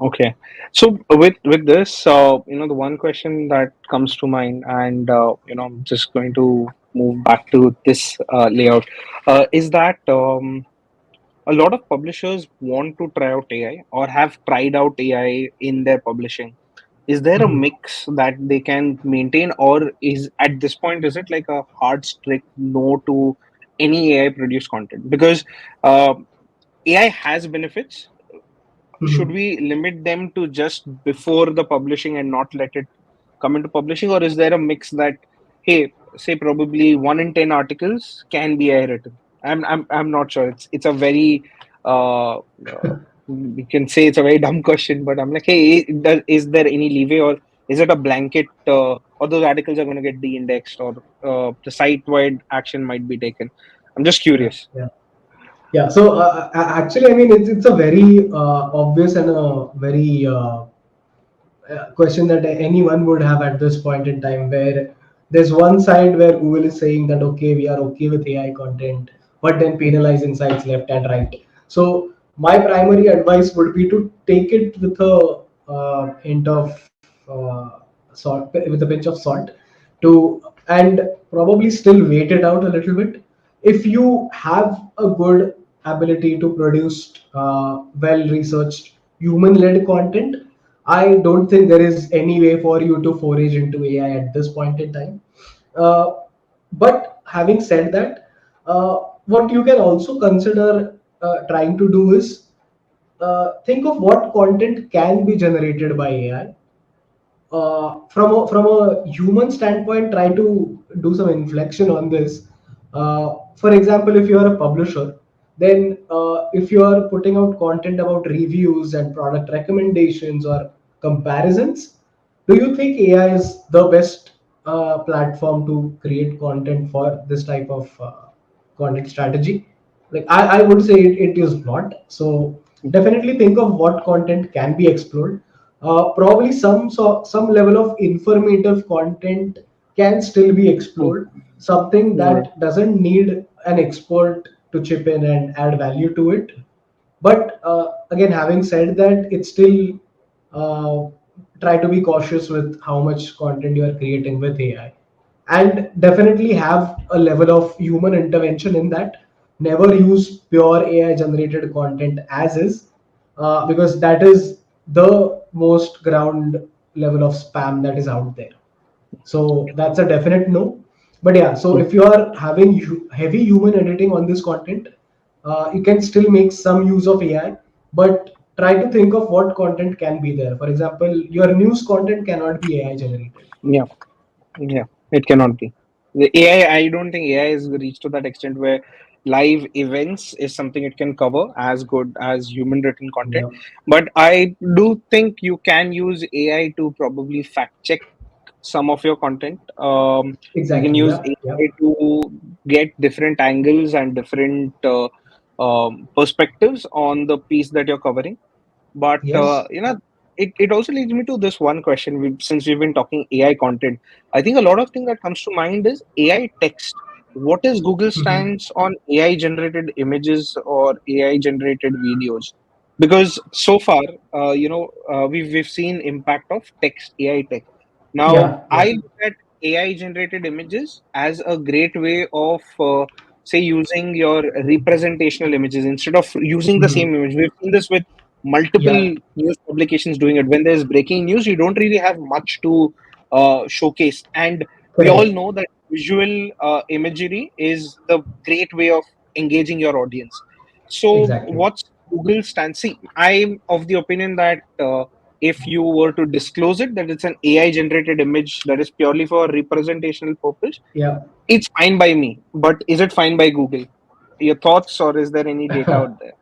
Okay. So with this, the one question that comes to mind, and I'm just going to move back to this layout, is that a lot of publishers want to try out AI or have tried out AI in their publishing. Is there a Mhm. mix that they can maintain, or is at this point is it like a hard strict no to any AI produced content? Because uh, AI has benefits. Should Mhm. we limit them to just before the publishing and not let it come into publishing, or is there a mix that, hey, say probably 1 in 10 articles can be AI written? I'm not sure. It's a very you can say it's a very dumb question, but I'm like, hey, is there any leeway, or is it a blanket, or those articles are going to get de-indexed, or the site-wide action might be taken? I'm just Yeah, curious. yeah. Yeah, so actually, I mean, it's a very obvious and a very question that anyone would have at this point in time, where there's one side where Google is saying that, okay, we are okay with AI content, but then Mhm. penalizing sites left and right. So my primary advice would be to take it with a hint of salt, with a pinch of salt, to and probably still wait it out a little bit. If you have a good ability to produce well researched human led content, I don't think there is any way for you to forage into AI at this point in time. Uh, but having said that, what you can also consider trying to do is think of what content can be generated by AI. From a human standpoint, try to do some inflection on this. For example, if you are a publisher, then if you are putting out content about reviews and product recommendations or comparisons, do you think AI is the best platform to create content for this type of content strategy? Like I would say it is not. So definitely think of what content can be explored. Probably some level of informative content can still be Mm. explored. Something Right. that doesn't need an expert to chip in and add value to it. But again, having said that, it's still uh, try to be cautious with how much content you are creating with AI, and definitely have a level of human intervention in that. Never use pure AI generated content as is, because that is the most ground level of spam that is out there. So that's a definite no. But yeah, so Mm. if you are having heavy human editing on this content, you can still make some use of AI, but try to think of what content can be there. For example, your news content cannot be AI generated. Yeah. Yeah, it cannot be. The AI, I don't think AI has reached to that extent where live events is something it can cover as good as human written content. Yeah, But I do think you can use AI to probably fact check some of your content. You can exactly. use Yeah, yeah, AI to get different angles and different perspectives on the piece that you're covering. But yes. it also leads me to this one question. Since we've been talking AI content, I think a lot of thing that comes to mind is AI text. What is Google Mhm. stance on AI generated images or AI generated videos? Because so far, we've seen impact of text, AI text. Now, Yeah, I yeah. look at AI generated images as a great way of say using your representational images instead of using the Mhm. same image. We've seen this with multiple Yeah, news publications doing it. When there's breaking news, you don't really have much to showcase, and we all correct. know that visual imagery is the great way of engaging your audience. So Exactly. what's Google's stance? See, I'm of the opinion that if you were to disclose it that it's an AI generated image that is purely for representational purpose, Yeah. it's fine by me. But is it fine by Google? Your thoughts, or is there any data out there?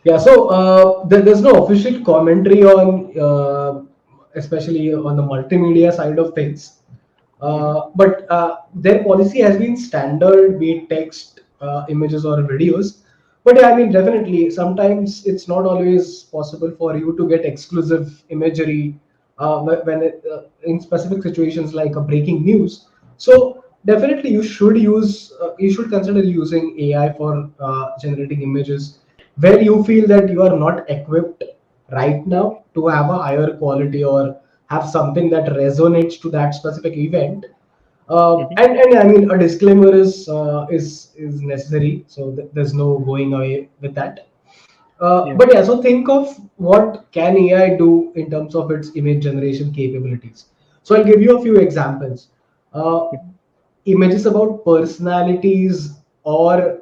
Yeah, so there's no official commentary on, especially on the multimedia side of things. Mhm. But their policy has been standard, be it text, images, or videos. But yeah, I mean, definitely, sometimes it's not always possible for you to get exclusive imagery in specific situations like a breaking news. So definitely, you should consider using AI for generating images where you feel that you are not equipped, right now to have a higher quality or have something that resonates to that specific event. Hmm. And I mean, a disclaimer is necessary, so there's no going away with that. Yeah. But yeah, so think of what can AI do in terms of its image generation capabilities. So I'll give you a few examples. Uh, Images about personalities or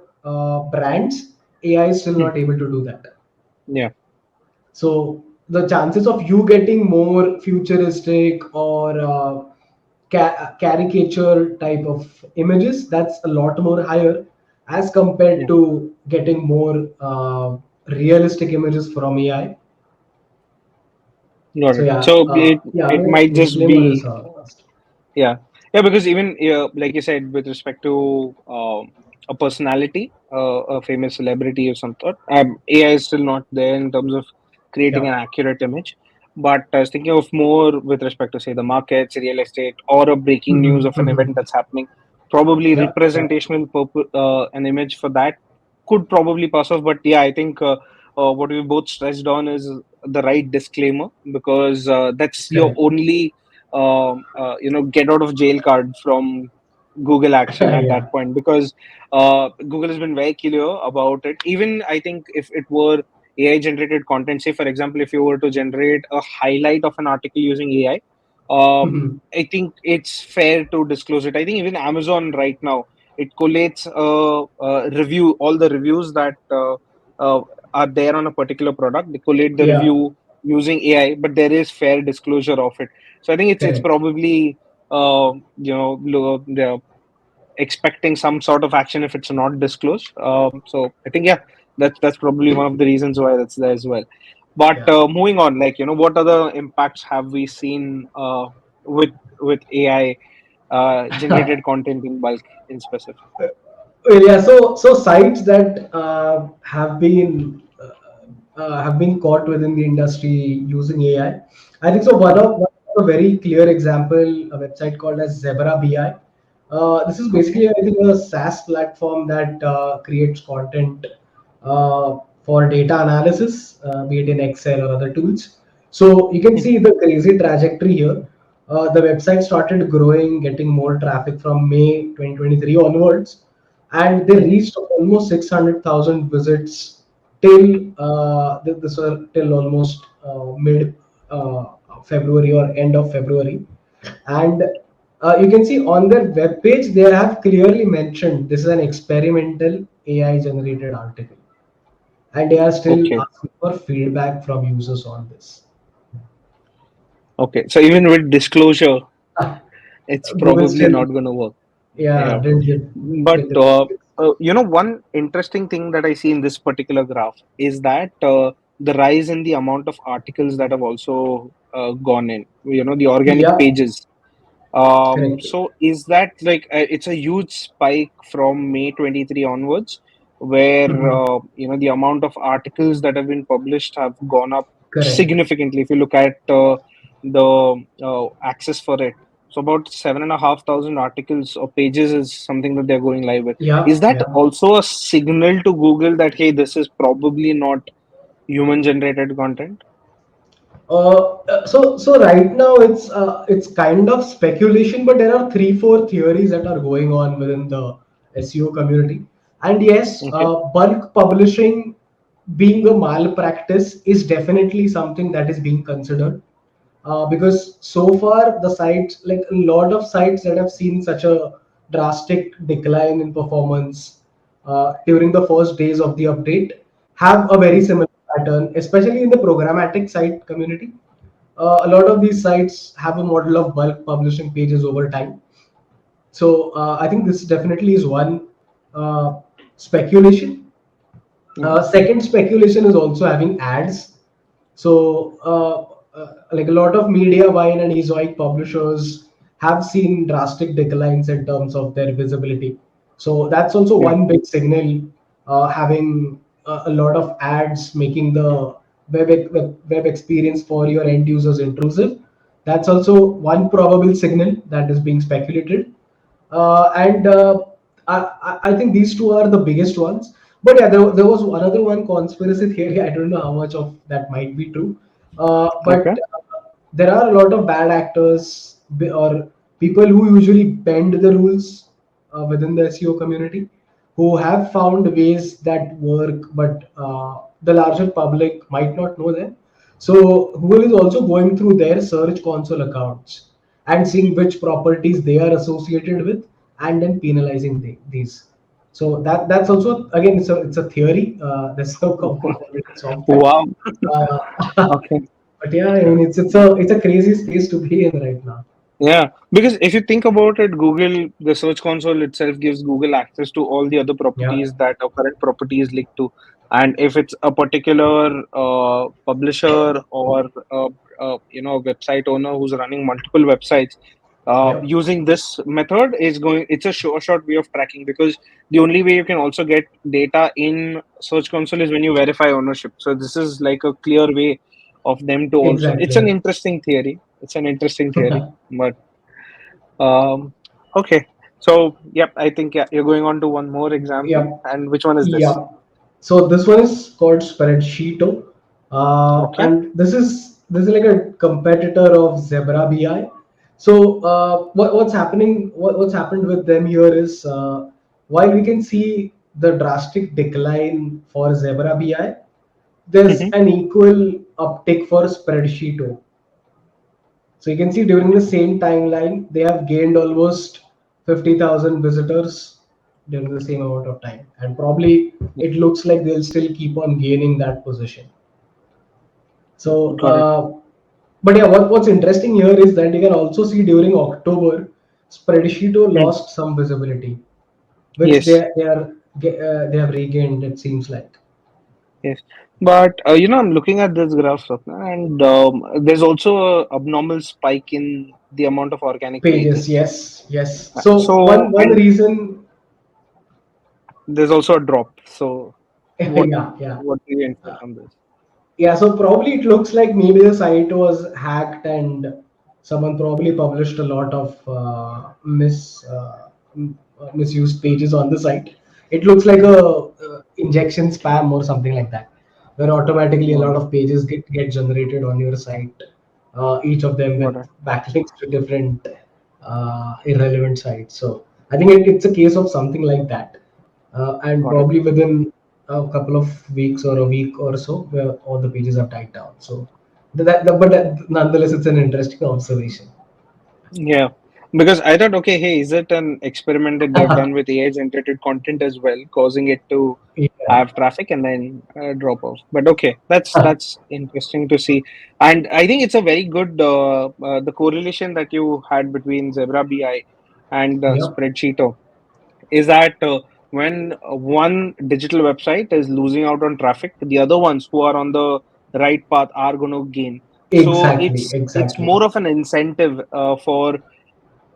brands, AI is still Hmm. not able to do that. Yeah. So the chances of you getting more futuristic or caricature type of images, that's a lot more higher as compared Yeah. to getting more realistic images from AI. Got So it. yeah, So yeah, it again, might just disclaimer is be. a must. Yeah, yeah, because even like you said, with respect to a personality, a famous celebrity or some sort, AI is still not there in terms of creating Yeah. an accurate image. But I was thinking of more with respect to, say, the markets, real estate, or a breaking news of an event that's happening. Probably Yeah, yeah. representational an image for that could probably pass off. But yeah, I think what we both stressed on is the right disclaimer, because that's your Correct. only get out of jail card from Google action at Yeah. that point, because Google has been very clear about it. Even I think if it were AI generated content, say for example, if you were to generate a highlight of an article using AI, I think it's fair to disclose it. I think even Amazon right now, it collates review, all the reviews that uh, are there on a particular product. They collate the Yeah. review using AI, but there is fair disclosure of it. So I think it's Correct. probably they're expecting some sort of action if it's not disclosed. So I think, yeah, that's probably one of the reasons why that's there as well. But Yeah. moving on, like, what other impacts have we seen with AI generated content in bulk in specific? Well, yeah. So sites that have been caught within the industry using AI. I think so. Hmm. One of a very clear example, a website called as Zebra BI. This is Okay. basically, I think, a SaaS platform that creates content for data analysis, be it in Excel or other tools. So you can Hmm. see the crazy trajectory here. The website started growing, getting more traffic from May 2023 onwards, and they Hmm. reached almost 600,000 visits till this was till almost mid February or end of February. And you can see on their web page they have clearly mentioned this is an experimental AI generated article, and they are still Okay. asking for feedback from users on this. Okay. So even with disclosure, Ah, it's Google probably still, not going to work. yeah, Yeah. didn't But give the benefits. one interesting thing that I see in this particular graph is that the rise in the amount of articles that have also gone in, the organic Yeah, pages. correct. So is that like it's a huge spike from May 23 onwards, where Mhm. the amount of articles that have been published have gone up Correct. significantly. If you look at the access for it, so about 7,500 articles or pages is something that they're going live with. Is Yeah, that yeah. also a signal to Google that, hey, this is probably not human generated content? So right now it's kind of speculation, but there are three, four theories that are going on within the SEO community. And yes, Okay. bulk publishing being a malpractice is definitely something that is being considered. Because so far the sites, like a lot of sites that have seen such a drastic decline in performance during the first days of the update, have a very Hmm. similar pattern, especially in the programmatic site community. A lot of these sites have a model of bulk publishing pages over time. So I think this definitely is one speculation. Hmm. Second speculation is also having ads. So, like a lot of media wine and ezoic publishers have seen drastic declines in terms of their visibility. So that's also Yeah. one big signal. Having a lot of ads making the web experience for your end users intrusive. That's also one probable signal that is being speculated. And I think these two are the biggest ones. But yeah, there was another one conspiracy theory. I don't know how much of that might be true. But Okay. there are a lot of bad actors or people who usually bend the rules within the SEO community, who have found ways that work, but the larger public might not know them. So Google is also going through their search console accounts and seeing which properties they are associated with, and then penalizing these. So that's also, again, it's a theory. There's no complete evidence of that. Wow. Uh, Okay. but yeah, I mean, it's a crazy space to be in right now. Yeah, because if you think about it, Google, the Search Console itself gives Google access to all the other Yeah, properties that a current property is linked to. And if it's a particular publisher or a website owner who's running multiple websites, yeah, using this method is going. It's a sure short way of tracking, because the only way you can also get data in Search Console is when you verify ownership. So this is like a clear way of them to also. It's an exactly. interesting theory. It's an interesting theory, but um, okay. So, yep, I think, yeah, you're going on to one more example. Yeah, And which one is this? yeah. So this one is called Spreadsheeto, Okay. and this is like a competitor of Zebra BI. So what's happening? What's happened with them here is, while we can see the drastic decline for Zebra BI, there's Hmm. an equal uptick for Spreadsheeto. So you can see during the same timeline, they have gained almost 50,000 visitors during the same amount of time. And probably it looks like they'll still keep on gaining that position. So, Got it. but yeah, what's interesting here is that you can also see during October, Spreadsheeto Hmm. lost some visibility, which Yes. they have regained, it seems like. Yes. But, I'm looking at this graph, Swapna, and there's also a abnormal spike in the amount of organic Pages, pages. yes, yes. So So, one and reason, there's also a drop. So, what yeah, yeah. what do you infer from this? Yeah, so probably it looks like maybe the site was hacked and someone probably published a lot of misused pages on the site. It looks like a injection spam or something like that, where automatically a Got lot it. of pages get generated on your site, each of them Got with it. backlinks to different irrelevant sites. So I think it's a case of something like that, and Got it. probably within a couple of weeks or a week or so, where all the pages are tied down. So nonetheless, it's an interesting observation. Yeah, because I thought, okay, hey, is it an experiment that they've done with AI generated content as well, causing it to Yeah, have traffic and then drop off? But okay, that's interesting to see, and I think it's a very good the correlation that you had between Zebra BI and yeah, Spreadsheeto is that when one digital website is losing out on traffic, the other ones who are on the right path are going to gain. So exactly, it's exactly. more of an incentive for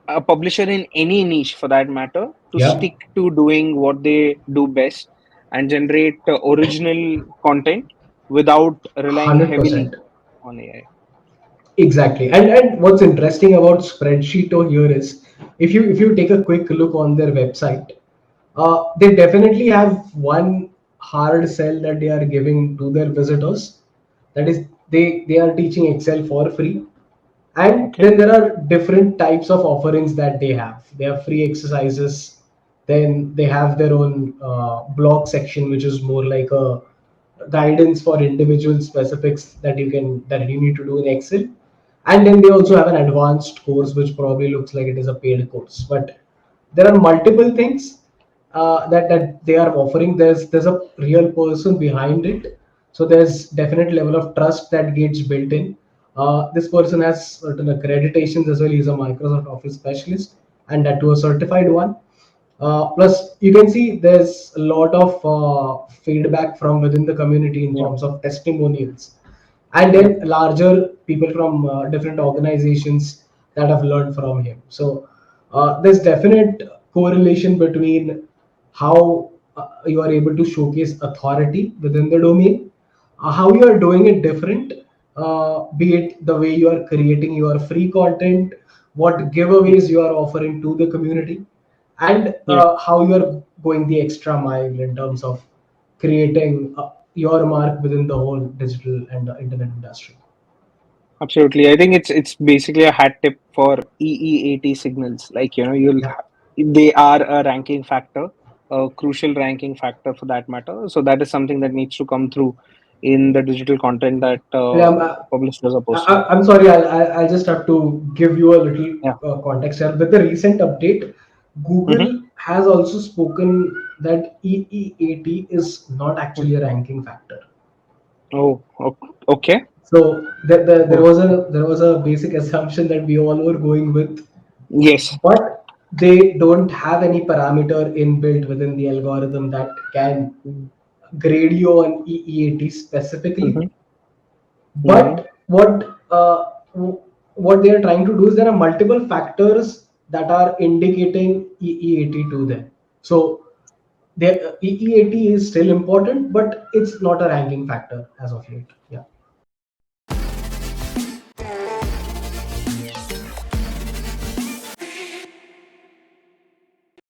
a publisher in any niche, for that matter, to Yeah, stick to doing what they do best and generate original content without relying 100%. heavily on AI. Exactly. And what's interesting about Spreadsheeto here is, if you take a quick look on their website, they definitely have one hard sell that they are giving to their visitors. That is, they are teaching Excel for free. And Okay. then there are different types of offerings that they have. They have free exercises. Then they have their own blog section, which is more like a guidance for individual specifics that you need to do in Excel. And then they also have an advanced course, which probably looks like it is a paid course. But there are multiple things that they are offering. There's a real person behind it, so there's definite level of trust that gets built in. This person has certain accreditations as well. He's a Microsoft Office specialist, and that to a certified one. Plus, you can see there's a lot of feedback from within the community in Yeah. forms of testimonials, and Yeah. then larger people from different organizations that have learned from him. So there's definite correlation between how you are able to showcase authority within the domain, how you are doing it different, be it the way you are creating your free content, what giveaways you are offering to the community, and Yeah. how you are going the extra mile in terms of creating your mark within the whole digital and internet industry. Absolutely. I think it's basically a hat tip for EEAT signals. Like, Yeah. they are a ranking factor, a crucial ranking factor for that matter. So that is something that needs to come through in the digital content that Yeah, publishers are posting. I'm sorry. I'll just have to give you a little Yeah. context here. With the recent update, Mm-hmm. Google has also spoken that EEAT is not actually a ranking factor. Oh, okay. So Oh, there was a basic assumption that we all were going with, yes. but they don't have any parameter inbuilt within the algorithm that can grade you on EEAT specifically. Mm-hmm. Mm-hmm. But what they are trying to do is there are multiple factors that are indicating EEAT to them. So their EEAT is still important, but it's not a ranking factor as of late. Yeah.